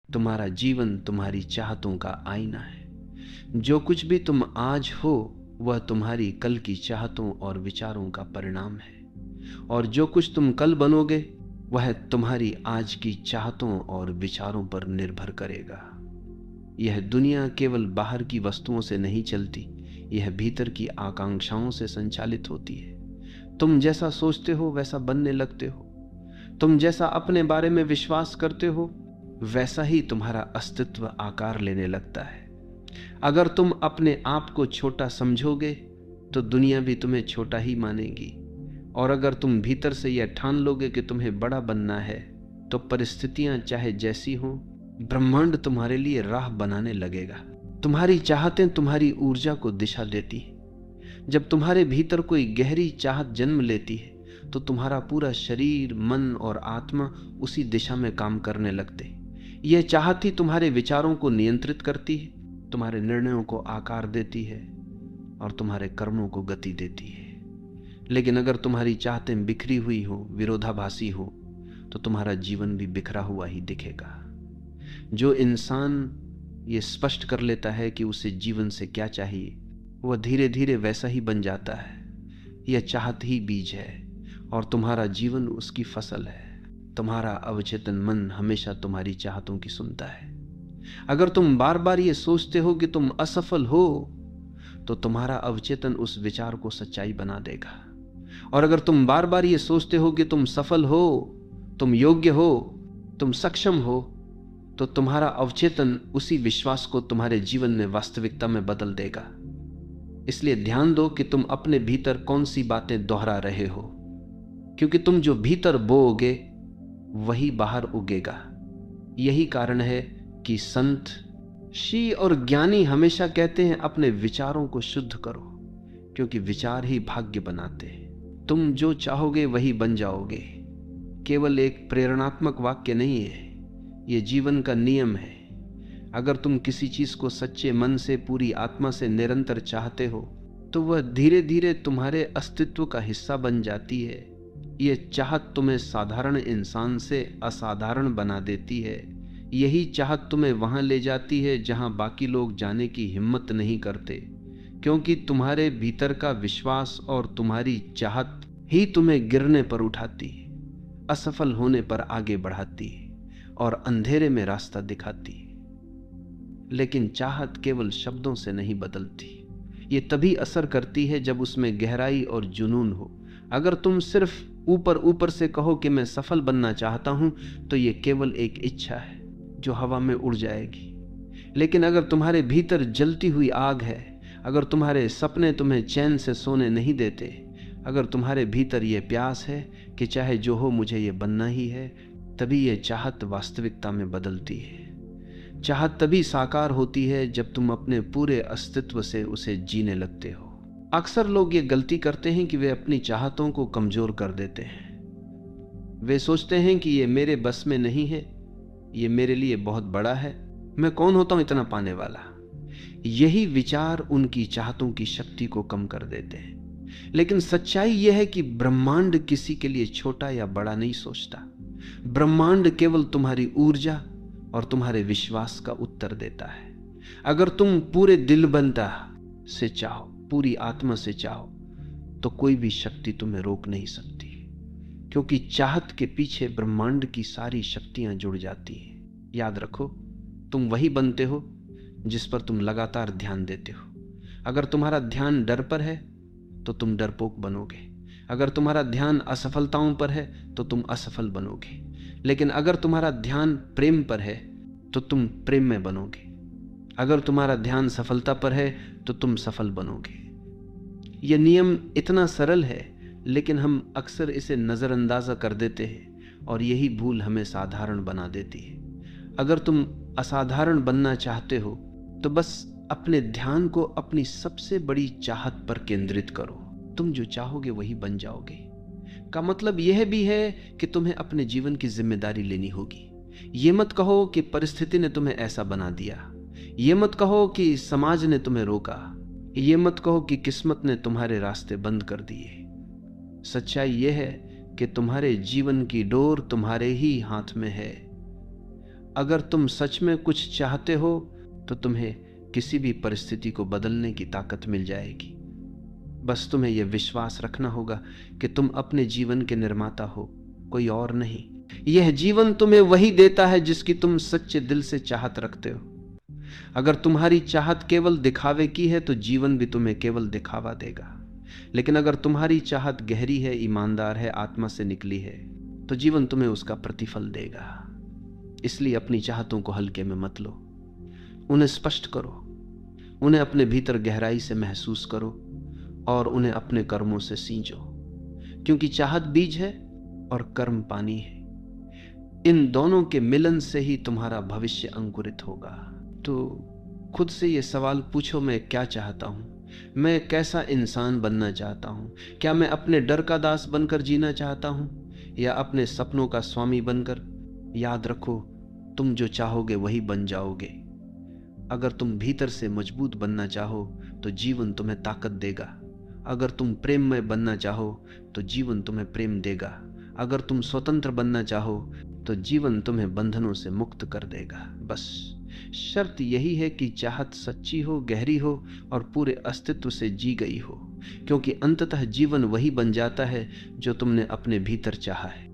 तुम्हारा जीवन तुम्हारी चाहतों का आईना है। जो कुछ भी तुम आज हो वह तुम्हारी कल की चाहतों और विचारों का परिणाम है, और जो कुछ तुम कल बनोगे वह तुम्हारी आज की चाहतों और विचारों पर निर्भर करेगा। यह दुनिया केवल बाहर की वस्तुओं से नहीं चलती, यह भीतर की आकांक्षाओं से संचालित होती है। तुम जैसा सोचते हो वैसा बनने लगते हो। तुम जैसा अपने बारे में विश्वास करते हो वैसा ही तुम्हारा अस्तित्व आकार लेने लगता है। अगर तुम अपने आप को छोटा समझोगे तो दुनिया भी तुम्हें छोटा ही मानेगी, और अगर तुम भीतर से यह ठान लोगे कि तुम्हें बड़ा बनना है तो परिस्थितियां चाहे जैसी हो, ब्रह्मांड तुम्हारे लिए राह बनाने लगेगा। तुम्हारी चाहतें तुम्हारी ऊर्जा को दिशा देती हैं। जब तुम्हारे भीतर कोई गहरी चाहत जन्म लेती है तो तुम्हारा पूरा शरीर, मन और आत्मा उसी दिशा में काम करने लगते हैं। यह चाहत ही तुम्हारे विचारों को नियंत्रित करती है, तुम्हारे निर्णयों को आकार देती है और तुम्हारे कर्मों को गति देती है। लेकिन अगर तुम्हारी चाहतें बिखरी हुई हो, विरोधाभासी हो, तो तुम्हारा जीवन भी बिखरा हुआ ही दिखेगा। जो इंसान ये स्पष्ट कर लेता है कि उसे जीवन से क्या चाहिए, वह धीरे धीरे वैसा ही बन जाता है। यह चाहत ही बीज है और तुम्हारा जीवन उसकी फसल है। तुम्हारा अवचेतन मन हमेशा तुम्हारी चाहतों की सुनता है। अगर तुम बार बार ये सोचते हो कि तुम असफल हो तो तुम्हारा अवचेतन उस विचार को सच्चाई बना देगा, और अगर तुम बार बार ये सोचते हो कि तुम सफल हो, तुम योग्य हो, तुम सक्षम हो, तो तुम्हारा अवचेतन उसी विश्वास को तुम्हारे जीवन में वास्तविकता में बदल देगा। इसलिए ध्यान दो कि तुम अपने भीतर कौन सी बातें दोहरा रहे हो, क्योंकि तुम जो भीतर बोओगे वही बाहर उगेगा। यही कारण है कि संत, ऋषि और ज्ञानी हमेशा कहते हैं अपने विचारों को शुद्ध करो, क्योंकि विचार ही भाग्य बनाते हैं। तुम जो चाहोगे वही बन जाओगे। केवल एक प्रेरणात्मक वाक्य नहीं है, यह जीवन का नियम है। अगर तुम किसी चीज को सच्चे मन से, पूरी आत्मा से निरंतर चाहते हो तो वह धीरे धीरे तुम्हारे अस्तित्व का हिस्सा बन जाती है। यह चाहत तुम्हें साधारण इंसान से असाधारण बना देती है। यही चाहत तुम्हें वहां ले जाती है जहां बाकी लोग जाने की हिम्मत नहीं करते, क्योंकि तुम्हारे भीतर का विश्वास और तुम्हारी चाहत ही तुम्हें गिरने पर उठाती है, असफल होने पर आगे बढ़ाती है और अंधेरे में रास्ता दिखाती है। लेकिन चाहत केवल शब्दों से नहीं बदलती। ये तभी असर करती है जब उसमें गहराई और जुनून हो। अगर तुम सिर्फ ऊपर ऊपर से कहो कि मैं सफल बनना चाहता हूं, तो ये केवल एक इच्छा है जो हवा में उड़ जाएगी। लेकिन अगर तुम्हारे भीतर जलती हुई आग है, अगर तुम्हारे सपने तुम्हें चैन से सोने नहीं देते, अगर तुम्हारे भीतर यह प्यास है कि चाहे जो हो मुझे ये बनना ही है, तभी यह चाहत वास्तविकता में बदलती है। चाहत तभी साकार होती है जब तुम अपने पूरे अस्तित्व से उसे जीने लगते हो। अक्सर लोग ये गलती करते हैं कि वे अपनी चाहतों को कमजोर कर देते हैं। वे सोचते हैं कि ये मेरे बस में नहीं है, ये मेरे लिए बहुत बड़ा है, मैं कौन होता हूं इतना पाने वाला। यही विचार उनकी चाहतों की शक्ति को कम कर देते हैं। लेकिन सच्चाई यह है कि ब्रह्मांड किसी के लिए छोटा या बड़ा नहीं सोचता। ब्रह्मांड केवल तुम्हारी ऊर्जा और तुम्हारे विश्वास का उत्तर देता है। अगर तुम पूरे दिलबंता से चाहो, पूरी आत्मा से चाहो, तो कोई भी शक्ति तुम्हें रोक नहीं सकती, क्योंकि चाहत के पीछे ब्रह्मांड की सारी शक्तियां जुड़ जाती हैं। याद रखो, तुम वही बनते हो जिस पर तुम लगातार ध्यान देते हो। अगर तुम्हारा ध्यान डर पर है तो तुम डरपोक बनोगे। अगर तुम्हारा ध्यान असफलताओं पर है तो तुम असफल बनोगे। लेकिन अगर तुम्हारा ध्यान प्रेम पर है तो तुम प्रेम में बनोगे। अगर तुम्हारा ध्यान सफलता पर है तो तुम सफल बनोगे। यह नियम इतना सरल है, लेकिन हम अक्सर इसे नजरअंदाज कर देते हैं और यही भूल हमें साधारण बना देती है। अगर तुम असाधारण बनना चाहते हो तो बस अपने ध्यान को अपनी सबसे बड़ी चाहत पर केंद्रित करो। तुम जो चाहोगे वही बन जाओगे। का मतलब यह भी है कि तुम्हें अपने जीवन की जिम्मेदारी लेनी होगी। ये मत कहो कि परिस्थिति ने तुम्हें ऐसा बना दिया। ये मत कहो कि समाज ने तुम्हें रोका। ये मत कहो कि किस्मत ने तुम्हारे रास्ते बंद कर दिए। सच्चाई यह है कि तुम्हारे जीवन की डोर तुम्हारे ही हाथ में है। अगर तुम सच में कुछ चाहते हो तो तुम्हें किसी भी परिस्थिति को बदलने की ताकत मिल जाएगी। बस तुम्हें यह विश्वास रखना होगा कि तुम अपने जीवन के निर्माता हो, कोई और नहीं। यह जीवन तुम्हें वही देता है जिसकी तुम सच्चे दिल से चाहत रखते हो। अगर तुम्हारी चाहत केवल दिखावे की है तो जीवन भी तुम्हें केवल दिखावा देगा, लेकिन अगर तुम्हारी चाहत गहरी है, ईमानदार है, आत्मा से निकली है, तो जीवन तुम्हें उसका प्रतिफल देगा। इसलिए अपनी चाहतों को हल्के में मत लो, उन्हें स्पष्ट करो, उन्हें अपने भीतर गहराई से महसूस करो और उन्हें अपने कर्मों से सींचो, क्योंकि चाहत बीज है और कर्म पानी है। इन दोनों के मिलन से ही तुम्हारा भविष्य अंकुरित होगा। तो खुद से ये सवाल पूछो, मैं क्या चाहता हूं? मैं कैसा इंसान बनना चाहता हूं? क्या मैं अपने डर का दास बनकर जीना चाहता हूं या अपने सपनों का स्वामी बनकर? याद रखो, तुम जो चाहोगे वही बन जाओगे। अगर तुम भीतर से मजबूत बनना चाहो तो जीवन तुम्हें ताकत देगा। अगर तुम प्रेम में बनना चाहो तो जीवन तुम्हें प्रेम देगा। अगर तुम स्वतंत्र बनना चाहो तो जीवन तुम्हें बंधनों से मुक्त कर देगा। बस शर्त यही है कि चाहत सच्ची हो, गहरी हो और पूरे अस्तित्व से जी गई हो, क्योंकि अंततः जीवन वही बन जाता है जो तुमने अपने भीतर चाहा है।